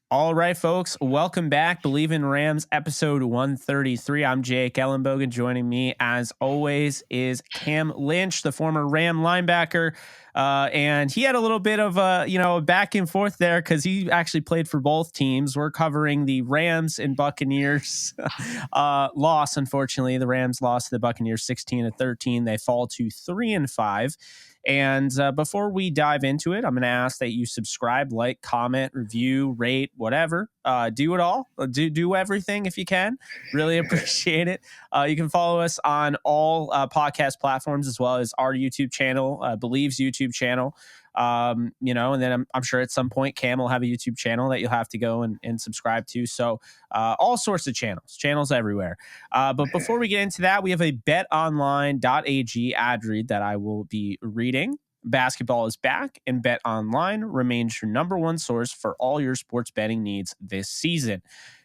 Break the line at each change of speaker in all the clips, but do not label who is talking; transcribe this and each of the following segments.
All right, folks, welcome back. Bleav in Rams, episode 133. I'm Jake Ellenbogen. Joining me, as always, is Cam Lynch, the former Ram linebacker. And he had a little bit of a back and forth there because he actually played for both teams. We're covering the Rams and Buccaneers loss. Unfortunately, the Rams lost to the Buccaneers 16-13. They fall to 3-5. And before we dive into it, I'm going to ask that you subscribe, like, comment, review, rate, whatever. Do it all. Do everything if you can. Really appreciate it. You can follow us on all podcast platforms as well as our YouTube channel, Bleav's YouTube channel. And then I'm sure at some point Cam will have a YouTube channel that you'll have to go and subscribe to. So all sorts of channels everywhere. But before we get into that, we have a betonline.ag ad read that I will be reading. Basketball is back, and BetOnline remains your number one source for all your sports betting needs this season.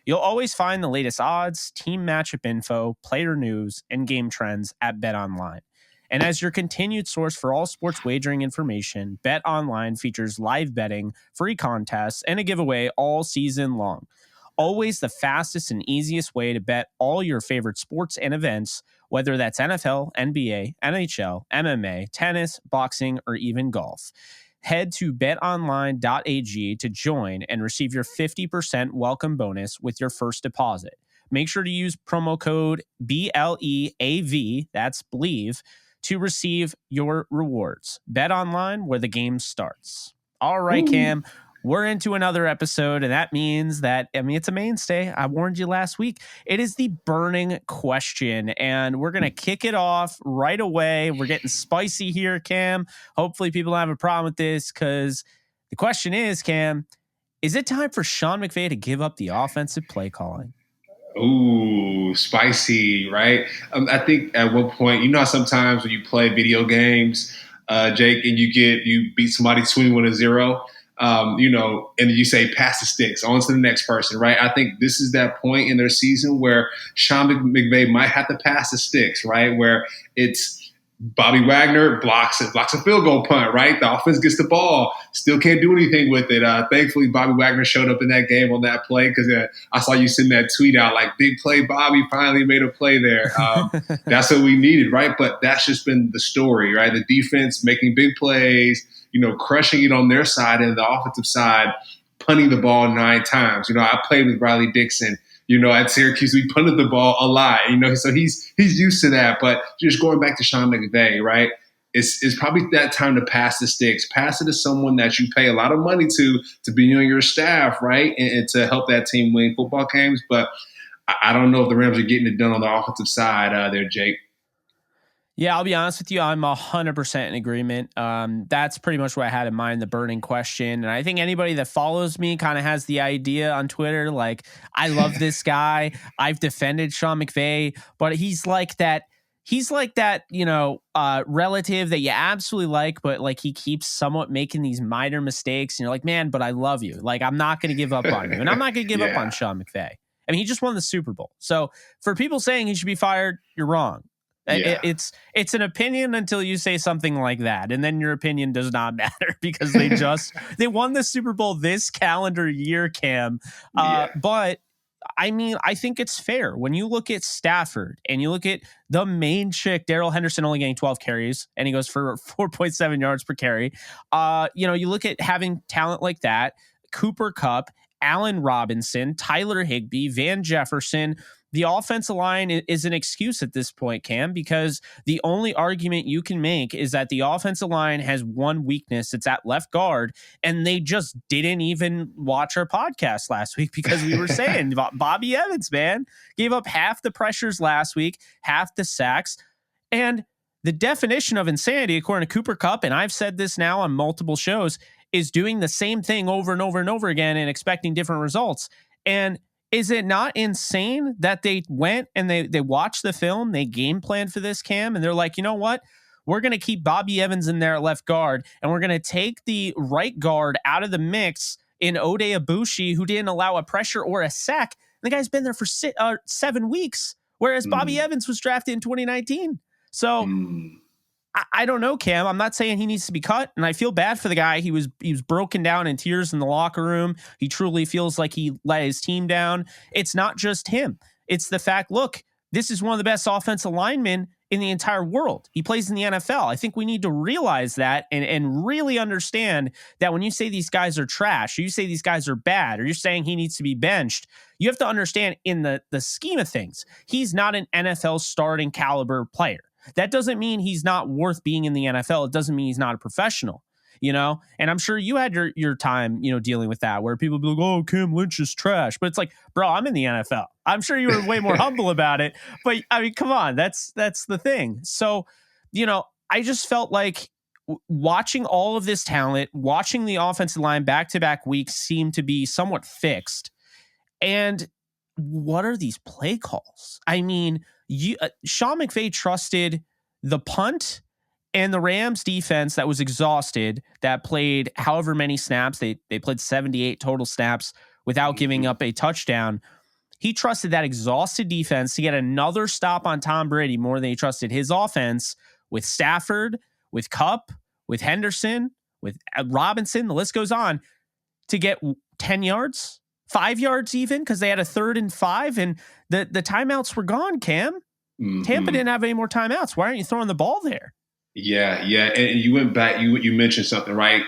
You'll always find the latest odds, team matchup info, player news, and game trends at BetOnline. And as your continued source for all sports wagering information, BetOnline features live betting, free contests, and a giveaway all season long. Always the fastest and easiest way to bet all your favorite sports and events, whether that's NFL, NBA, NHL, MMA, tennis, boxing, or even golf. Head to betonline.ag to join and receive your 50% welcome bonus with your first deposit. Make sure to use promo code BLEAV, that's Bleav, to receive your rewards. Bet online where the game starts. All right, Cam, we're into another episode, and that means that, it's a mainstay. I warned you last week. It is the burning question, and we're going to kick it off right away. We're getting spicy here, Cam. Hopefully people don't have a problem with this, because the question is, Cam, is it time for Sean McVay to give up the offensive play calling?
Ooh, spicy, right? I think at one point, how sometimes when you play video games, Jake, and you beat somebody 21-0, and you say pass the sticks on to the next person, right? I think this is that point in their season where Sean McVay might have to pass the sticks, right? Where it's Bobby Wagner blocks a field goal punt, right? The offense gets the ball, still can't do anything with it. Thankfully, Bobby Wagner showed up in that game on that play because I saw you send that tweet out like, big play, Bobby finally made a play there. That's what we needed, right? But that's just been the story, right? The defense making big plays, crushing it on their side, and the offensive side punting the ball 9 times. I played with Riley Dixon. At Syracuse, we punted the ball a lot, so he's used to that. But just going back to Sean McVay, right? It's probably that time to pass the sticks. Pass it to someone that you pay a lot of money to be on your staff, right? And to help that team win football games. But I don't know if the Rams are getting it done on the offensive side there, Jake.
Yeah, I'll be honest with you. I'm 100% in agreement. That's pretty much what I had in mind, the burning question. And I think anybody that follows me kind of has the idea on Twitter, like, I love this guy. I've defended Sean McVay, but he's like that, relative that you absolutely like, but like he keeps somewhat making these minor mistakes. And you're like, man, but I love you. Like, I'm not going to give up on you. And I'm not going to give up on Sean McVay. I mean, he just won the Super Bowl. So for people saying he should be fired, you're wrong. Yeah. It's an opinion until you say something like that, and then your opinion does not matter because they won the Super Bowl this calendar year, Cam. But I think it's fair when you look at Stafford and you look at the main chick, Darrell Henderson, only getting 12 carries and he goes for 4.7 yards per carry. You look at having talent like that, Cooper Kupp, Allen Robinson, Tyler Higbee, Van Jefferson. The offensive line is an excuse at this point, Cam, because the only argument you can make is that the offensive line has one weakness. It's at left guard, and they just didn't even watch our podcast last week because we were saying Bobby Evans, man, gave up half the pressures last week, half the sacks, and the definition of insanity, according to Cooper Kupp, and I've said this now on multiple shows, is doing the same thing over and over and over again and expecting different results. And is it not insane that they went and they watched the film, they game planned for this, Cam, and they're like, you know what? We're going to keep Bobby Evans in there at left guard, and we're going to take the right guard out of the mix in Ode Abushi, who didn't allow a pressure or a sack. The guy's been there for 7 weeks, whereas Bobby Evans was drafted in 2019. So I don't know, Cam. I'm not saying he needs to be cut, and I feel bad for the guy. He was broken down in tears in the locker room. He truly feels like he let his team down. It's not just him. It's the fact, look, this is one of the best offensive linemen in the entire world. He plays in the NFL. I think we need to realize that and really understand that when you say these guys are trash, or you say these guys are bad, or you're saying he needs to be benched, you have to understand in the scheme of things, he's not an NFL starting caliber player. That doesn't mean he's not worth being in the NFL. It doesn't mean he's not a professional, And I'm sure you had your time, dealing with that, where people be like, "Oh, Cam Lynch is trash," but it's like, bro, I'm in the NFL. I'm sure you were way more humble about it, but I mean, come on, that's the thing. So, I just felt like watching all of this talent, watching the offensive line back-to-back weeks seem to be somewhat fixed. And what are these play calls? I mean, Sean McVay trusted the punt and the Rams defense that was exhausted, that played however many snaps. They played 78 total snaps without giving up a touchdown. He trusted that exhausted defense to get another stop on Tom Brady more than he trusted his offense with Stafford, with Kupp, with Henderson, with Robinson. The list goes on, to get 10 yards. 5 yards even, because they had a 3rd and 5, and the timeouts were gone, Cam. Mm-hmm. Tampa didn't have any more timeouts. Why aren't you throwing the ball there?
Yeah. And you went back, you mentioned something, right?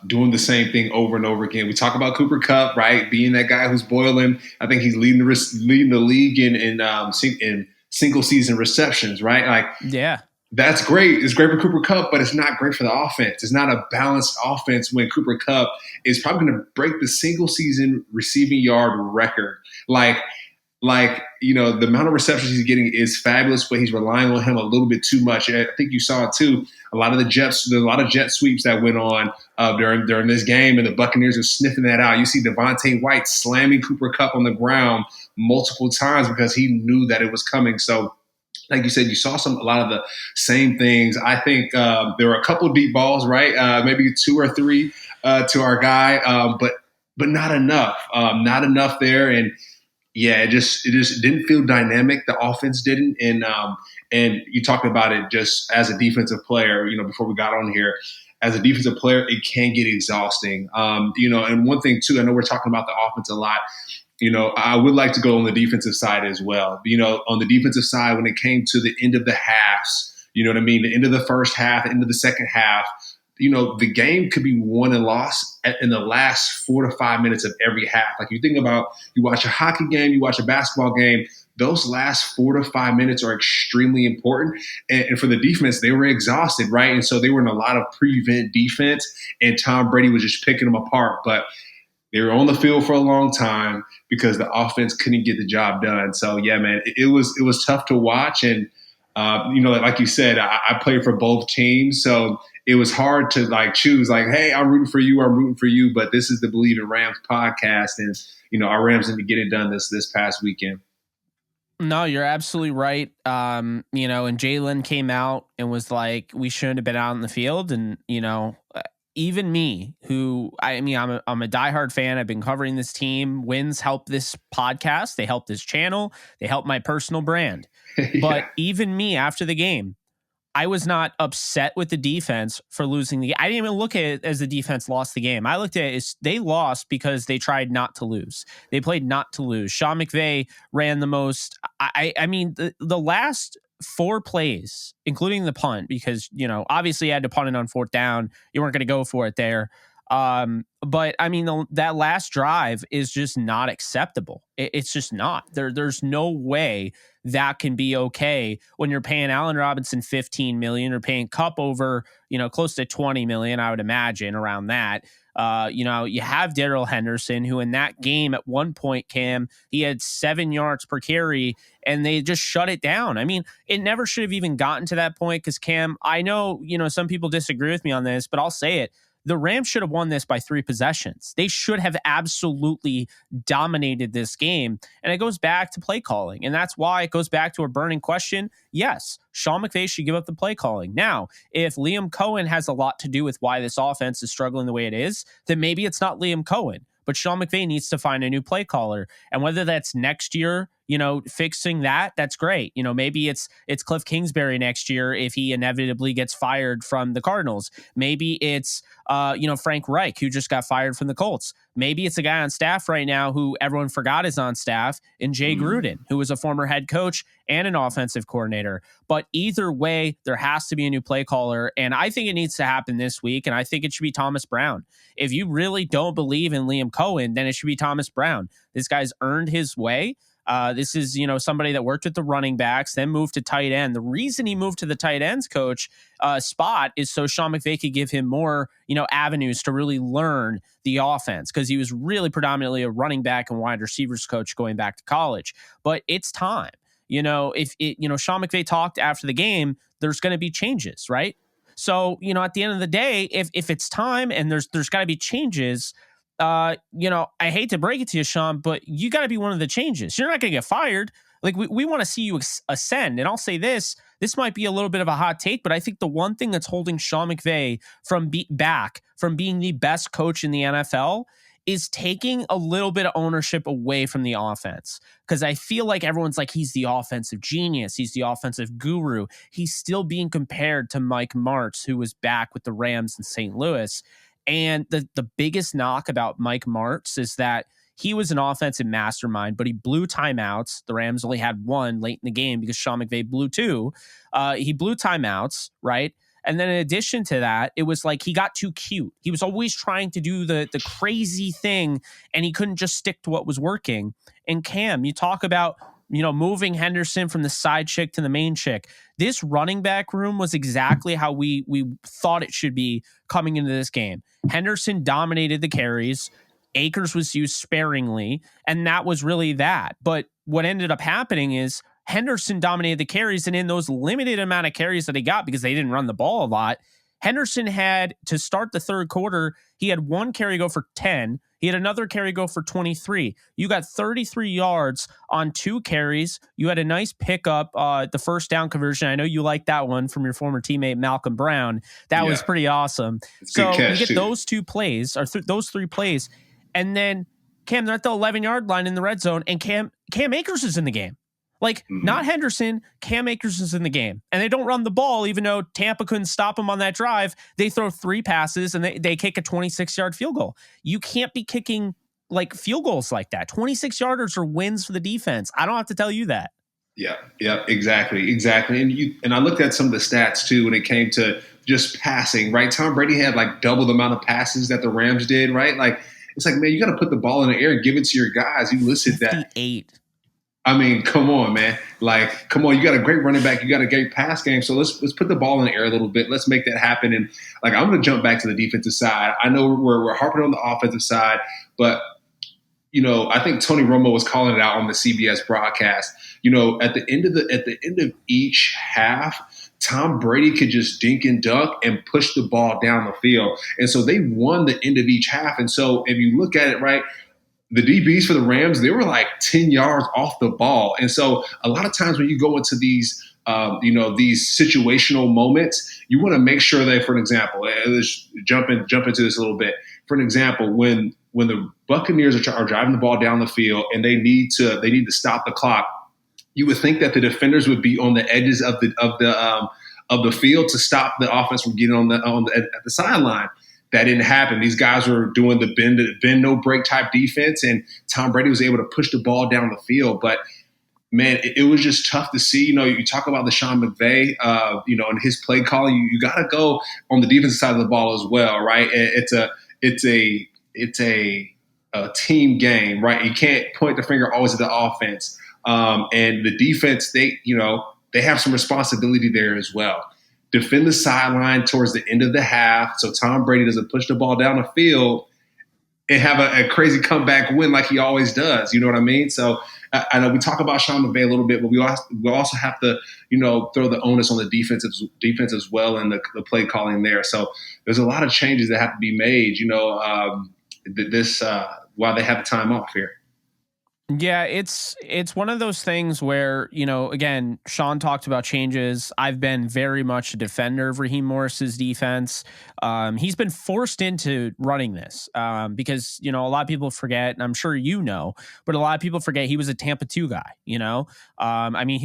Doing the same thing over and over again. We talk about Cooper Kupp, right? Being that guy who's boiling. I think he's leading the league in single season receptions, right? Like,
yeah.
That's great. It's great for Cooper Kupp, but it's not great for the offense. It's not a balanced offense when Cooper Kupp is probably going to break the single season receiving yard record. Like, the amount of receptions he's getting is fabulous, but he's relying on him a little bit too much. I think you saw it too. A lot of jet sweeps that went on during this game, and the Buccaneers are sniffing that out. You see Devontae White slamming Cooper Kupp on the ground multiple times because he knew that it was coming. So, like you said, you saw a lot of the same things. I think there were a couple of deep balls, right? Maybe 2 or 3 to our guy, but not enough. Not enough there, and yeah, it just didn't feel dynamic. The offense didn't, and you talked about it just as a defensive player. Before we got on here, as a defensive player, it can get exhausting. And one thing too, I know we're talking about the offense a lot. I would like to go on the defensive side as well. On the defensive side, when it came to the end of the halves, you know what I mean? The end of the first half, the end of the second half, the game could be won and lost in the last 4 to 5 minutes of every half. Like you think about, you watch a hockey game, you watch a basketball game, those last 4 to 5 minutes are extremely important. And for the defense, they were exhausted, right? And so they were in a lot of prevent defense, and Tom Brady was just picking them apart. But they were on the field for a long time because the offense couldn't get the job done. So, yeah, man, it was tough to watch. And, like you said, I played for both teams. So it was hard to, choose, hey, I'm rooting for you. But this is the Bleav in Rams podcast. And, our Rams didn't get it done this past weekend.
No, you're absolutely right. And Jalen came out and was like, we shouldn't have been out in the field. And, even me, who I'm a diehard fan. I've been covering this team. Wins help this podcast. They help this channel. They help my personal brand. Yeah. But even me, after the game, I was not upset with the defense for losing the game. I didn't even look at it as the defense lost the game. I looked at it as they lost because they tried not to lose. They played not to lose. Sean McVay ran the most. The last 4 plays, including the punt, because, obviously you had to punt it on 4th down. You weren't going to go for it there. But that last drive is just not acceptable. It's just not. There's no way that can be okay when you're paying Allen Robinson $15 million or paying Kupp over, close to $20 million, I would imagine, around that. You have Darrell Henderson, who in that game at one point, Cam, he had 7 yards per carry, and they just shut it down. It never should have even gotten to that point because, Cam, I know, some people disagree with me on this, but I'll say it. The Rams should have won this by 3 possessions. They should have absolutely dominated this game. And it goes back to play calling. And that's why it goes back to a burning question. Yes, Sean McVay should give up the play calling. Now, if Liam Cohen has a lot to do with why this offense is struggling the way it is, then maybe it's not Liam Cohen. But Sean McVay needs to find a new play caller. And whether that's next year, fixing that, that's great. Maybe it's Cliff Kingsbury next year if he inevitably gets fired from the Cardinals. Maybe it's Frank Reich, who just got fired from the Colts. Maybe it's a guy on staff right now who everyone forgot is on staff, and Jay Gruden, who was a former head coach and an offensive coordinator. But either way, there has to be a new play caller, and I think it needs to happen this week, and I think it should be Thomas Brown. If you really don't believe in Liam Cohen, then it should be Thomas Brown. This guy's earned his way. This is, somebody that worked with the running backs, then moved to tight end. The reason he moved to the tight ends coach spot is so Sean McVay could give him more, avenues to really learn the offense, because he was really predominantly a running back and wide receivers coach going back to college. But it's time. If Sean McVay talked after the game, there's going to be changes, right? So, at the end of the day, if it's time and there's got to be changes, I hate to break it to you, Sean, but you got to be one of the changes. You're not going to get fired. Like, we want to see you ascend. And I'll say this might be a little bit of a hot take, but I think the one thing that's holding Sean McVay from being the best coach in the NFL is taking a little bit of ownership away from the offense. Because I feel like everyone's like, he's the offensive genius. He's the offensive guru. He's still being compared to Mike Martz, who was back with the Rams in St. Louis. And the biggest knock about Mike Martz is that he was an offensive mastermind, but he blew timeouts. The Rams only had one late in the game because Sean McVay blew two. He blew timeouts, right? And then in addition to that, it was like he got too cute. He was always trying to do the crazy thing, and he couldn't just stick to what was working. And Cam, you talk about, moving Henderson from the side chick to the main chick. This running back room was exactly how we thought it should be coming into this game. Henderson dominated the carries. Akers was used sparingly, and that was really that. But what ended up happening is Henderson dominated the carries, and in those limited amount of carries that he got, because they didn't run the ball a lot, Henderson had, to start the third quarter, he had one carry go for 10. He had another carry go for 23. You got 33 yards on 2 carries. You had a nice pickup, the first down conversion. I know you like that one from your former teammate, Malcolm Brown. That was pretty awesome. So you get those 2 plays, or those 3 plays, and then Cam, they're at the 11-yard line in the red zone, and Cam Akers is in the game. Like, not Henderson, Cam Akers is in the game. And they don't run the ball, even though Tampa couldn't stop them on that drive. They throw 3 passes, and they kick a 26-yard field goal. You can't be kicking, field goals like that. 26-yarders are wins for the defense. I don't have to tell you that.
Yeah, exactly. And I looked at some of the stats, too, when it came to just passing, right? Tom Brady had, double the amount of passes that the Rams did, right? It's like, man, you got to put the ball in the air and give it to your guys. You listed that.
58.
I mean, come on, man. Come on. You got a great running back. You got a great pass game. So let's put the ball in the air a little bit. Let's make that happen. And I'm going to jump back to the defensive side. I know we're harping on the offensive side, but I think Tony Romo was calling it out on the CBS broadcast. At the end of each half, Tom Brady could just dink and dunk and push the ball down the field. And so they won the end of each half. And so if you look at it, right, the DBs for the Rams, they were 10 yards off the ball. And so a lot of times when you go into these, these situational moments, you want to make sure that, for an example, let's jump into this a little bit. For an example, when the Buccaneers are driving the ball down the field and they need to stop the clock, you would think that the defenders would be on the edges of the field to stop the offense from getting at the sideline. That didn't happen. These guys were doing the bend no break type defense, and Tom Brady was able to push the ball down the field. But man, it was just tough to see. You talk about the Sean McVay, and his play calling. You got to go on the defensive side of the ball as well, right? It's a team game, right? You can't point the finger always at the offense, and the defense. They have some responsibility there as well. Defend the sideline towards the end of the half so Tom Brady doesn't push the ball down the field and have a crazy comeback win like he always does. You know what I mean? So I know we talk about Sean McVay a little bit, but we also have to, throw the onus on the defense as well and the play calling there. So there's a lot of changes that have to be made, while they have the time off here.
Yeah, it's one of those things where, again, Sean talked about changes. I've been very much a defender of Raheem Morris's defense. He's been forced into running this because, a lot of people forget, and I'm sure but a lot of people forget he was a Tampa 2 guy, he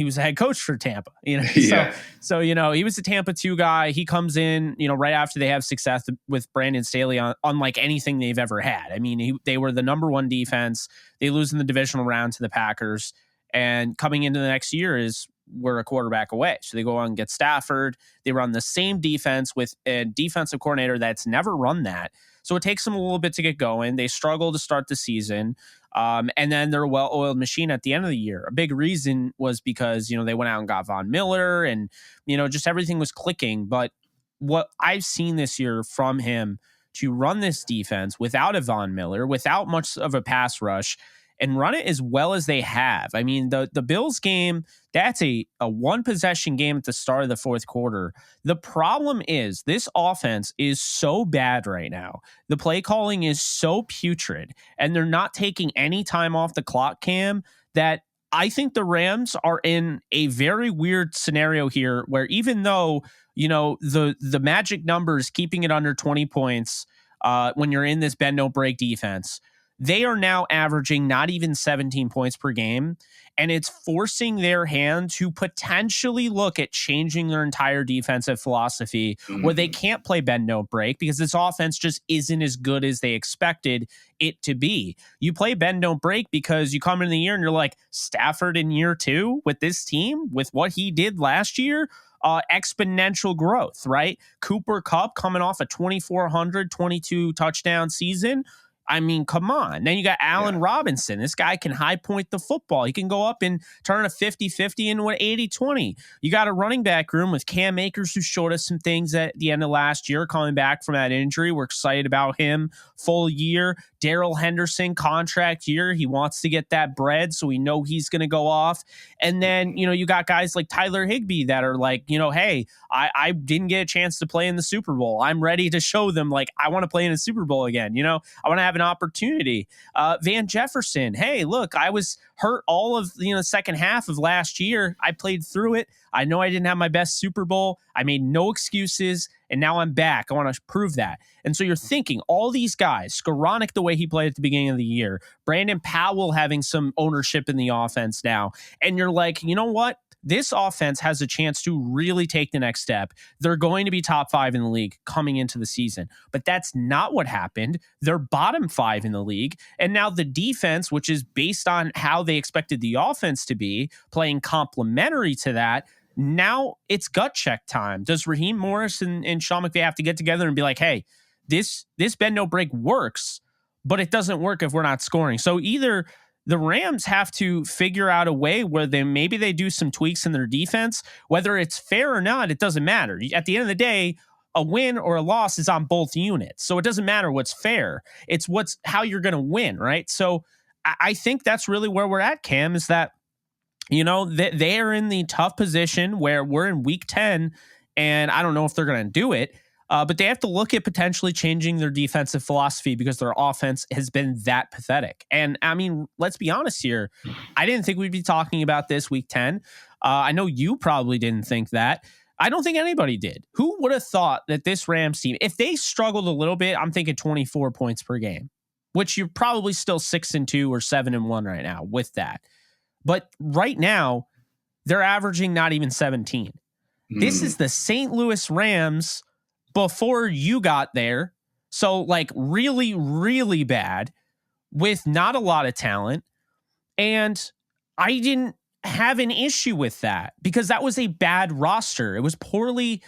was a head coach for Tampa,
Yeah.
So, he was a Tampa 2 guy. He comes in, right after they have success with Brandon Staley unlike anything they've ever had. They were the number 1 defense. They lose in the divisional round to the Packers, and coming into the next year we're a quarterback away. So they go on and get Stafford. They run the same defense with a defensive coordinator that's never run that. So it takes them a little bit to get going. They struggle to start the season. And then they're a well-oiled machine at the end of the year. A big reason was because, they went out and got Von Miller and, just everything was clicking. But what I've seen this year from him to run this defense without a Von Miller, without much of a pass rush, and run it as well as they have. The Bills game, that's a one possession game at the start of the fourth quarter. The problem is this offense is so bad right now. The play calling is so putrid, and they're not taking any time off the clock, Cam, that I think the Rams are in a very weird scenario here where even though, the magic numbers keeping it under 20 points when you're in this bend don't break defense, they are now averaging not even 17 points per game, and it's forcing their hand to potentially look at changing their entire defensive philosophy where they can't play bend don't break because this offense just isn't as good as they expected it to be. You play bend don't break because you come in the year and you're like, Stafford in year 2 with this team, with what he did last year, exponential growth, right? Cooper Kupp coming off a 2,400, 22 touchdown season. Come on. Then you got Allen Robinson. This guy can high point the football. He can go up and turn a 50-50 into an 80-20. You got a running back room with Cam Akers, who showed us some things at the end of last year, coming back from that injury. We're excited about him. Full year. Darrell Henderson, contract year. He wants to get that bread, so we know he's going to go off. And then, you got guys like Tyler Higbee that are like, hey, I didn't get a chance to play in the Super Bowl. I'm ready to show them, like, I want to play in a Super Bowl again. I want to have an opportunity. Van Jefferson, hey, look, I was hurt all of the second half of last year. I played through it. I know I didn't have my best Super Bowl. I made no excuses, and now I'm back. I want to prove that. And so you're thinking all these guys, Skoranek the way he played at the beginning of the year, Brandon Powell having some ownership in the offense now, and you're like, you know what? This offense has a chance to really take the next step. They're going to be top 5 in the league coming into the season, but that's not what happened. They're bottom 5 in the league. And now the defense, which is based on how they expected the offense to be, playing complementary to that, now it's gut check time. Does Raheem Morris and Sean McVay have to get together and be like, hey, this bend no break works, but it doesn't work if we're not scoring. So either the Rams have to figure out a way where maybe they do some tweaks in their defense. Whether it's fair or not, it doesn't matter. At the end of the day, a win or a loss is on both units. So it doesn't matter what's fair. It's how you're going to win, right? So I think that's really where we're at, Cam, is that, they are in the tough position where we're in week 10, and I don't know if they're going to do it. But they have to look at potentially changing their defensive philosophy because their offense has been that pathetic. And let's be honest here. I didn't think we'd be talking about this week 10. I know you probably didn't think that. I don't think anybody did. Who would have thought that this Rams team, if they struggled a little bit, I'm thinking 24 points per game, which you're probably still 6-2 or 7-1 right now with that. But right now, they're averaging not even 17. This is the St. Louis Rams before you got there. So really, really bad with not a lot of talent. And I didn't have an issue with that because that was a bad roster. It was poorly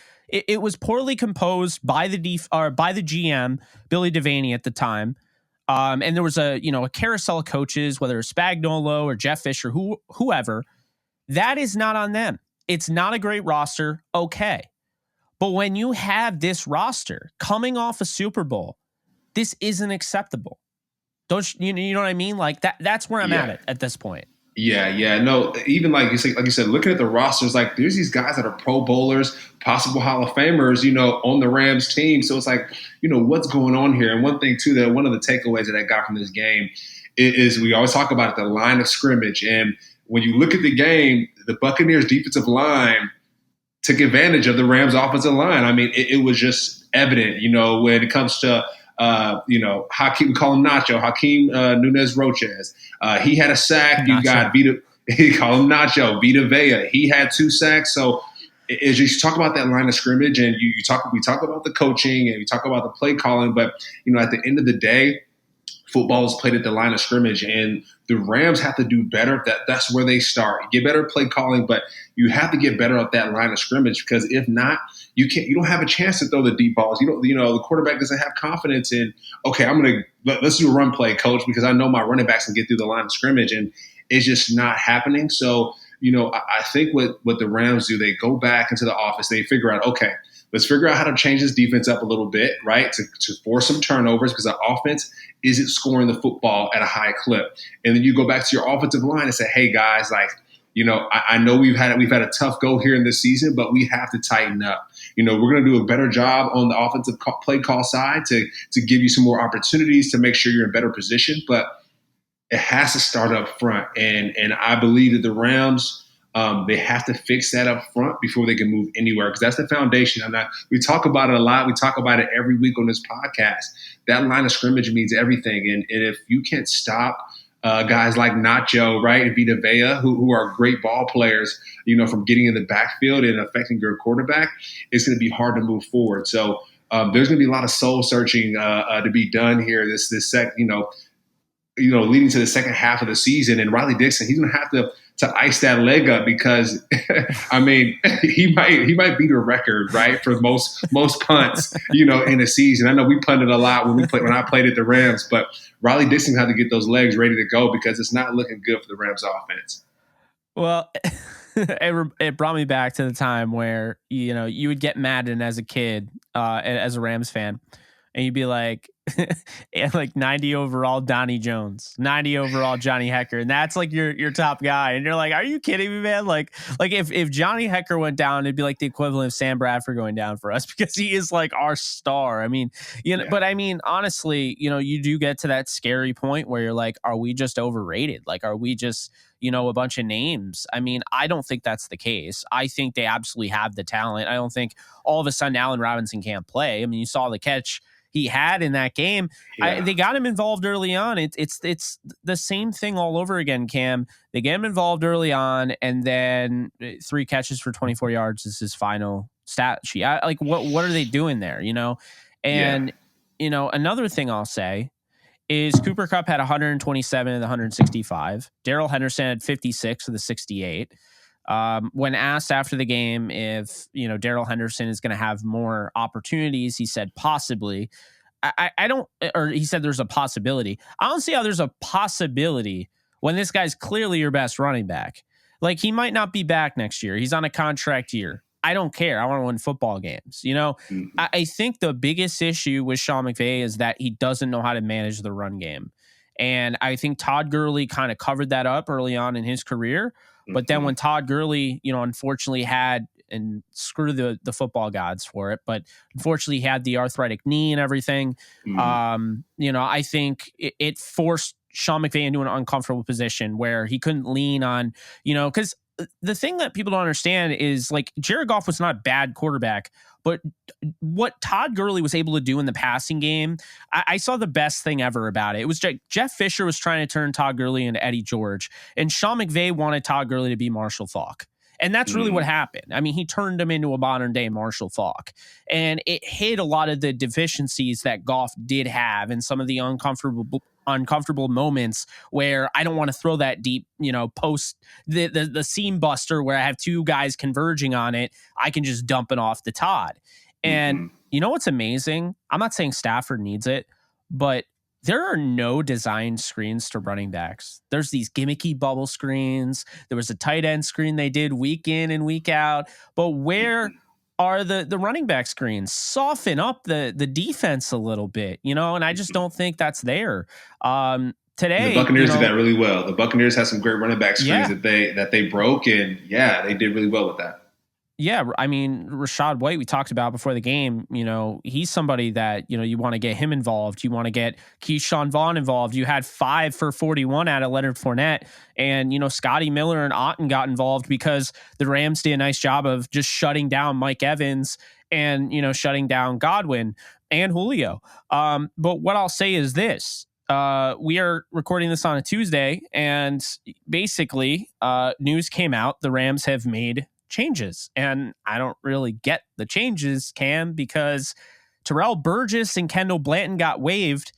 composed by the GM, Billy Devaney at the time. And there was a carousel of coaches, whether it's Spagnuolo or Jeff Fisher, whoever. That is not on them. It's not a great roster. Okay. But when you have this roster coming off a Super Bowl, this isn't acceptable. Don't you know what I mean? Like that's where I'm at this point.
Yeah. No, even like you said, looking at the rosters, like there's these guys that are Pro Bowlers, possible Hall of Famers, on the Rams team. So it's like, what's going on here? And one thing too, that one of the takeaways that I got from this game is we always talk about the line of scrimmage. And when you look at the game, the Buccaneers defensive line took advantage of the Rams offensive line. I mean, it was just evident, when it comes to Hakeem, we call him Nacho, Hakeem Nunez Roches. He had a sack. You got Vita, he call him Nacho, Vita Vea. He had 2 sacks. So as you talk about that line of scrimmage, and we talk about the coaching and we talk about the play calling, but at the end of the day, football is played at the line of scrimmage, and the Rams have to do better. That's where they start. Get better at play calling, but you have to get better at that line of scrimmage, because if not, you don't have a chance to throw the deep balls. The quarterback doesn't have confidence in, okay, let's do a run play, coach, because I know my running backs can get through the line of scrimmage, and it's just not happening. So, I think what the Rams do, they go back into the office, they figure out, okay, let's figure out how to change this defense up a little bit, right, to force some turnovers, because the offense isn't scoring the football at a high clip. And then you go back to your offensive line and say, hey, guys, I know we've had a tough go here in this season, but we have to tighten up. We're going to do a better job on the offensive play call side to give you some more opportunities to make sure you're in better position. But it has to start up front. And I believe that the Rams, they have to fix that up front before they can move anywhere, because that's the foundation. We talk about it a lot. We talk about it every week on this podcast. That line of scrimmage means everything. And if you can't stop guys like Nacho, right, and Vita Vea, who are great ball players, from getting in the backfield and affecting your quarterback, it's going to be hard to move forward. So there's going to be a lot of soul searching to be done here. Leading to the second half of the season, and Riley Dixon, he's going to have to ice that leg up, because I mean, he might beat a record, right, for most punts, in a season. I know we punted a lot when I played at the Rams, but Riley Dixon had to get those legs ready to go, because it's not looking good for the Rams offense.
Well, it brought me back to the time where you would get Madden as a kid, as a Rams fan, and you'd be like, like 90 overall Donnie Jones, 90 overall Johnny Hecker, and that's like your top guy, and you're like, are you kidding me, man? Like if Johnny Hecker went down, it'd be like the equivalent of Sam Bradford going down for us, because he is like our star. I mean, but I mean, honestly, you do get to that scary point where you're like, are we just overrated? Like, are we just a bunch of names? I mean, I don't think that's the case. I think they absolutely have the talent. I don't think all of a sudden Allen Robinson can't play. I mean, you saw the catch he had in that game.
Yeah.
They got him involved early on. It's the same thing all over again, Cam. They get him involved early on, and then 3 catches for 24 yards is his final stat sheet. What are they doing there? And another thing I'll say is Cooper Kupp had 127 of the 165. Darrell Henderson had 56 of the 68. When asked after the game if Darrell Henderson is going to have more opportunities, he said possibly. I don't, or he said there's a possibility. I don't see how there's a possibility when this guy's clearly your best running back. Like, he might not be back next year. He's on a contract year. I don't care. I want to win football games.
Mm-hmm.
I think the biggest issue with Sean McVay is that he doesn't know how to manage the run game. And I think Todd Gurley kind of covered that up early on in his career. But then when Todd Gurley, unfortunately had, and screw the football gods for it, but unfortunately he had the arthritic knee and everything. I think it forced Sean McVay into an uncomfortable position where he couldn't lean on, because the thing that people don't understand is, like, Jared Goff was not a bad quarterback, but what Todd Gurley was able to do in the passing game, I saw the best thing ever about it. It was Jeff Fisher was trying to turn Todd Gurley into Eddie George, and Sean McVay wanted Todd Gurley to be Marshall Faulk. And that's really what happened. I mean, he turned him into a modern day Marshall Faulk, and it hid a lot of the deficiencies that Goff did have, and some of the uncomfortable moments where I don't want to throw that deep, post the seam buster where I have 2 guys converging on it. I can just dump it off to Todd. And what's amazing? I'm not saying Stafford needs it, but there are no designed screens to running backs. There's these gimmicky bubble screens. There was a tight end screen they did week in and week out. But where are the running back screens? Soften up the defense a little bit, and I just don't think that's there. To
And the
today,
Buccaneers did that really well. The Buccaneers had some great running back screens
yeah.
that they broke, and they did really well with that.
Yeah, I mean, Rashad White, we talked about before the game, he's somebody that, you want to get him involved. You want to get Keyshawn Vaughn involved. You had 5 for 41 out of Leonard Fournette. And, Scotty Miller and Otten got involved because the Rams did a nice job of just shutting down Mike Evans and, shutting down Godwin and Julio. But what I'll say is this. We are recording this on a Tuesday, and basically news came out. The Rams have made changes, and I don't really get the changes, Cam, because Terrell Burgess and Kendall Blanton got waived,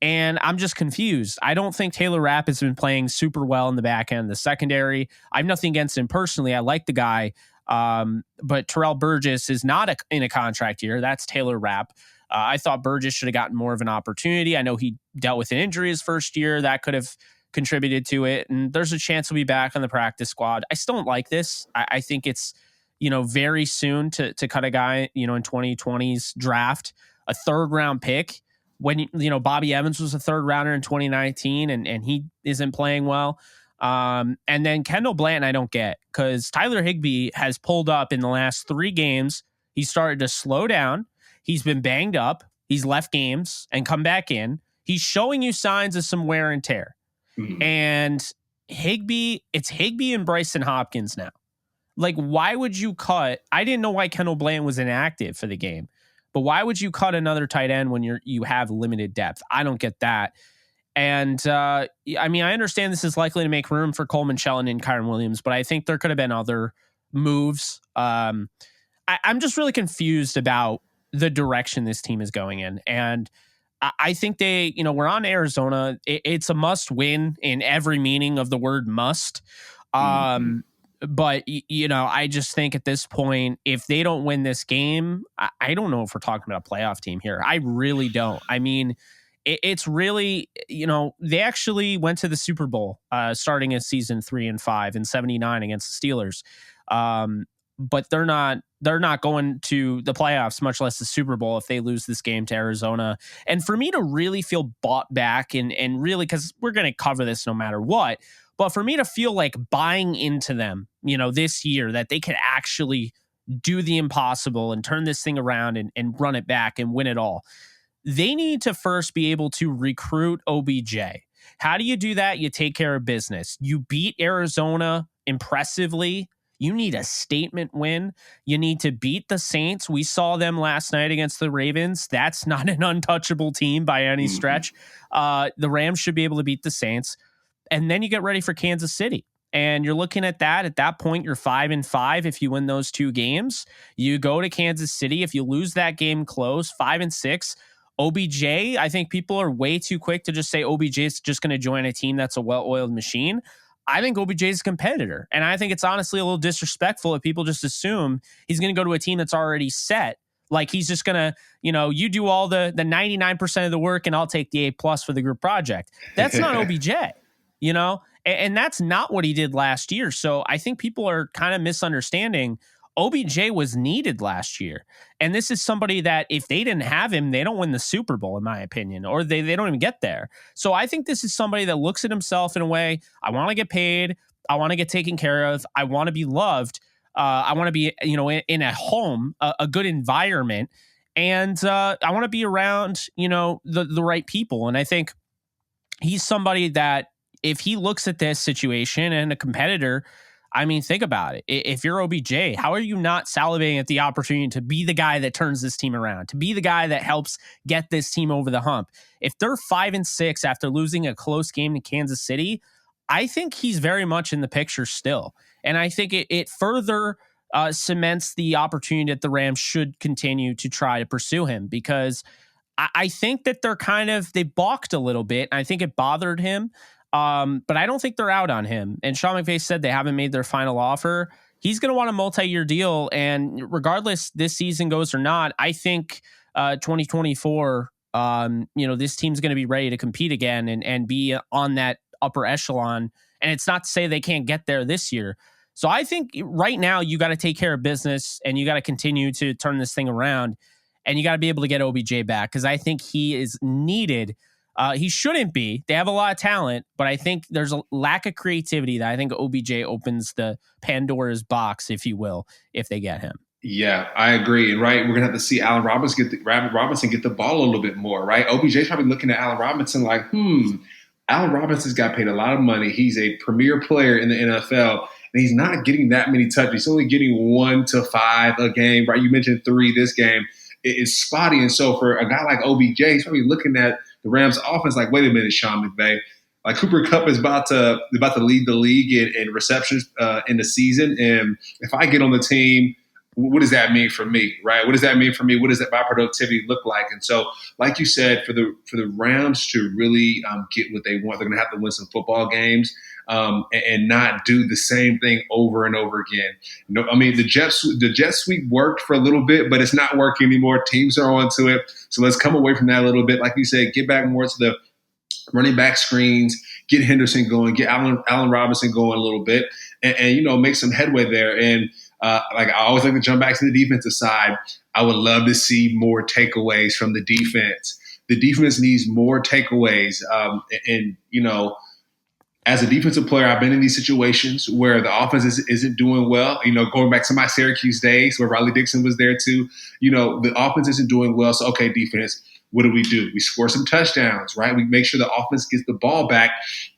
and I'm just confused. I don't think Taylor Rapp has been playing super well in the back end of the secondary. I have nothing against him personally. I like the guy, but Terrell Burgess is not in a contract year. That's Taylor Rapp. I thought Burgess should have gotten more of an opportunity. I know he dealt with an injury his first year. That could have contributed to it, and there's a chance he'll be back on the practice squad. I still don't like this. I think it's very soon to cut a guy in 2020's draft, a third round pick, when Bobby Evans was a third rounder in 2019 and he isn't playing well. And then Kendall Blanton I don't get, because Tyler Higbee has pulled up in the last 3 games. He started to slow down. He's been banged up. He's left games and come back in. He's showing you signs of some wear and tear. And it's Higbee and Bryson Hopkins now. Like, why would you cut? I didn't know why Kendall Blanton was inactive for the game, but why would you cut another tight end when you have limited depth? I don't get that. And I understand this is likely to make room for Coleman Shelton and Kyron Williams, but I think there could have been other moves. I'm just really confused about the direction this team is going in. And I think we're on Arizona. It's a must win in every meaning of the word must. But, I just think at this point, if they don't win this game, I don't know if we're talking about a playoff team here. I really don't. I mean, it's really, they actually went to the Super Bowl starting in season 3 and 5 in 79 against the Steelers. But they're not going to the playoffs, much less the Super Bowl, if they lose this game to Arizona. And for me to really feel bought back and really, because we're going to cover this no matter what, but for me to feel like buying into them, this year, that they could actually do the impossible and turn this thing around and run it back and win it all, they need to first be able to recruit OBJ. How do you do that? You take care of business. You beat Arizona impressively. You need a statement win. You need to beat the Saints. We saw them last night against the Ravens. That's not an untouchable team by any stretch. The Rams should be able to beat the Saints. And then you get ready for Kansas City. And you're looking at that. At that point, you're 5-5 if you win those 2 games. You go to Kansas City. If you lose that game close, 5-6. OBJ, I think people are way too quick to just say OBJ is just going to join a team that's a well-oiled machine. I think OBJ is a competitor. And I think it's honestly a little disrespectful if people just assume he's going to go to a team that's already set. Like he's just going to, you do all the 99% of the work and I'll take the A+ for the group project. That's not OBJ, and that's not what he did last year. So I think people are kind of misunderstanding. OBJ was needed last year. And this is somebody that if they didn't have him, they don't win the Super Bowl, in my opinion, or they don't even get there. So I think this is somebody that looks at himself in a way, I want to get paid. I want to get taken care of. I want to be loved. I want to be, in a home, a good environment. And I want to be around, the right people. And I think he's somebody that if he looks at this situation and a competitor, I mean, think about it. If you're OBJ, how are you not salivating at the opportunity to be the guy that turns this team around, to be the guy that helps get this team over the hump? If they're 5-6 after losing a close game to Kansas City, I think he's very much in the picture still. And I think it further cements the opportunity that the Rams should continue to try to pursue him, because I think that they balked a little bit. I think it bothered him. But I don't think they're out on him. And Sean McVay said they haven't made their final offer. He's going to want a multi-year deal. And regardless this season goes or not, I think 2024, this team's going to be ready to compete again and be on that upper echelon. And it's not to say they can't get there this year. So I think right now you got to take care of business and you got to continue to turn this thing around, and you got to be able to get OBJ back, because I think he is needed He shouldn't be. They have a lot of talent, but I think there's a lack of creativity that I think OBJ opens the Pandora's box, if you will, if they get him.
Yeah, I agree. And right, we're gonna have to see Allen Robinson get the ball a little bit more, right? OBJ's probably looking at Allen Robinson like, Allen Robinson's got paid a lot of money. He's a premier player in the NFL, and he's not getting that many touches. He's only getting 1 to 5 a game, right? You mentioned 3 this game. It's spotty. And so for a guy like OBJ, he's probably looking at the Rams offense like, wait a minute, Sean McVay. Like Cooper Kupp is about to lead the league in receptions in the season. And if I get on the team, what does that mean for me, right? What does that mean for me? What does that my productivity look like? And so, like you said, for the Rams to really get what they want, they're going to have to win some football games and not do the same thing over and over again. I mean, the jet sweep worked for a little bit, but it's not working anymore. Teams are onto it, so let's come away from that a little bit. Like you said, get back more to the running back screens, get Henderson going, get Allen Robinson going a little bit, and make some headway there. And like I always like to jump back to the defensive side. I would love to see more takeaways from the defense. The defense needs more takeaways. As a defensive player, I've been in these situations where the offense isn't doing well. Going back to my Syracuse days where Riley Dixon was there too. The offense isn't doing well. So, okay, defense, what do? We score some touchdowns, right? We make sure the offense gets the ball back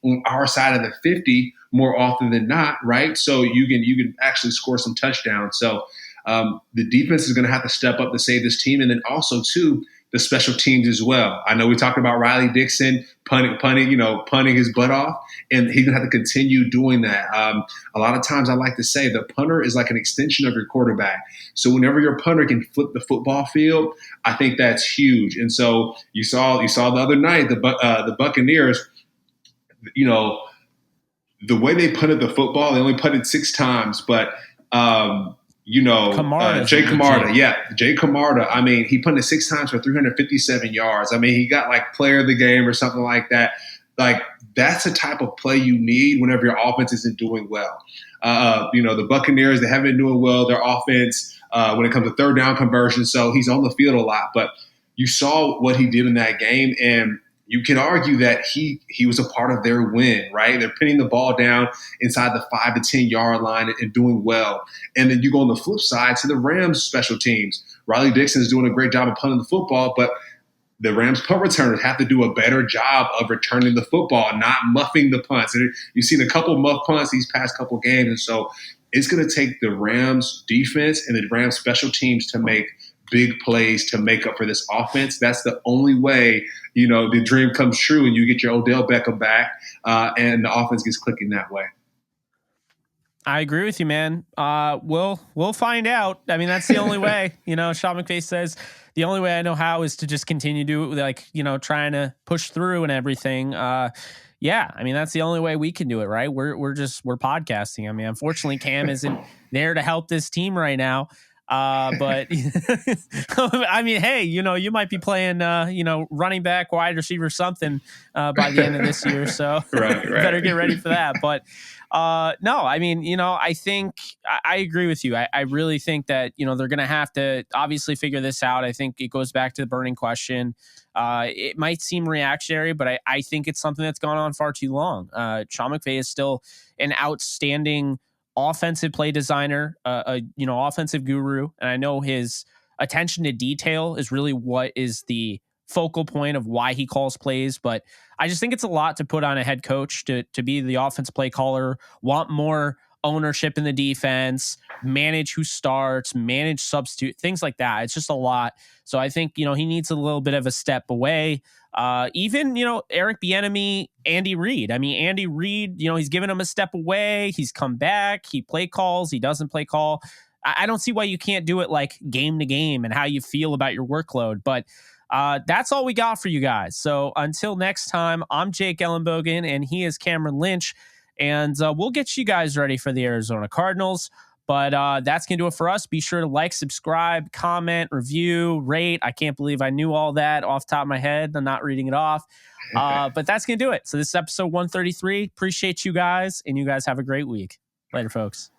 on our side of the 50 more often than not, right? So you can actually score some touchdowns. So the defense is going to have to step up to save this team, and then also too the special teams as well. I know we talked about Riley Dixon punting his butt off, and he's going to have to continue doing that. A lot of times I like to say the punter is like an extension of your quarterback. So whenever your punter can flip the football field, I think that's huge. And so you saw the other night the Buccaneers, the way they punted the football, they only punted 6 times, but Jay Camarda. I mean, he punted 6 times for 357 yards. I mean, he got like player of the game or something like that. Like that's the type of play you need whenever your offense isn't doing well. The Buccaneers, they haven't been doing well. Their offense when it comes to third down conversion. So he's on the field a lot, but you saw what he did in that game, and you can argue that he was a part of their win, right? They're pinning the ball down inside the 5 to 10 yard line and doing well. And then you go on the flip side to the Rams special teams. Riley Dixon is doing a great job of punting the football, but the Rams punt returners have to do a better job of returning the football, not muffing the punts. And you've seen a couple muff punts these past couple games. And so it's going to take the Rams defense and the Rams special teams to make big plays to make up for this offense. That's the only way, the dream comes true and you get your Odell Beckham back and the offense gets clicking that way.
I agree with you, man. We'll find out. I mean, that's the only way. Sean McVay says the only way I know how is to just continue to trying to push through and everything. Yeah, I mean, that's the only way we can do it, right? We're podcasting. I mean, unfortunately, Cam isn't there to help this team right now. But I mean, hey, you might be playing, running back, wide receiver, something by the end of this year. So
right.
better get ready for that. But no, I mean, I think I agree with you. I really think that, they're going to have to obviously figure this out. I think it goes back to the burning question. It might seem reactionary, but I think it's something that's gone on far too long. Sean McVay is still an outstanding offensive play designer, offensive guru. And I know his attention to detail is really what is the focal point of why he calls plays. But I just think it's a lot to put on a head coach to be the offense play caller, want more ownership in the defense, manage who starts, manage substitute, things like that. It's just a lot. So I think, he needs a little bit of a step away. Even, Eric Bieniemy, Andy Reid. I mean, Andy Reid, he's given him a step away. He's come back. He play calls. He doesn't play call. I don't see why you can't do it like game to game and how you feel about your workload. But that's all we got for you guys. So until next time, I'm Jake Ellenbogen and he is Cameron Lynch. And we'll get you guys ready for the Arizona Cardinals. But that's going to do it for us. Be sure to like, subscribe, comment, review, rate. I can't believe I knew all that off the top of my head. I'm not reading it off. But that's going to do it. So this is episode 133. Appreciate you guys, and you guys have a great week. Later, folks.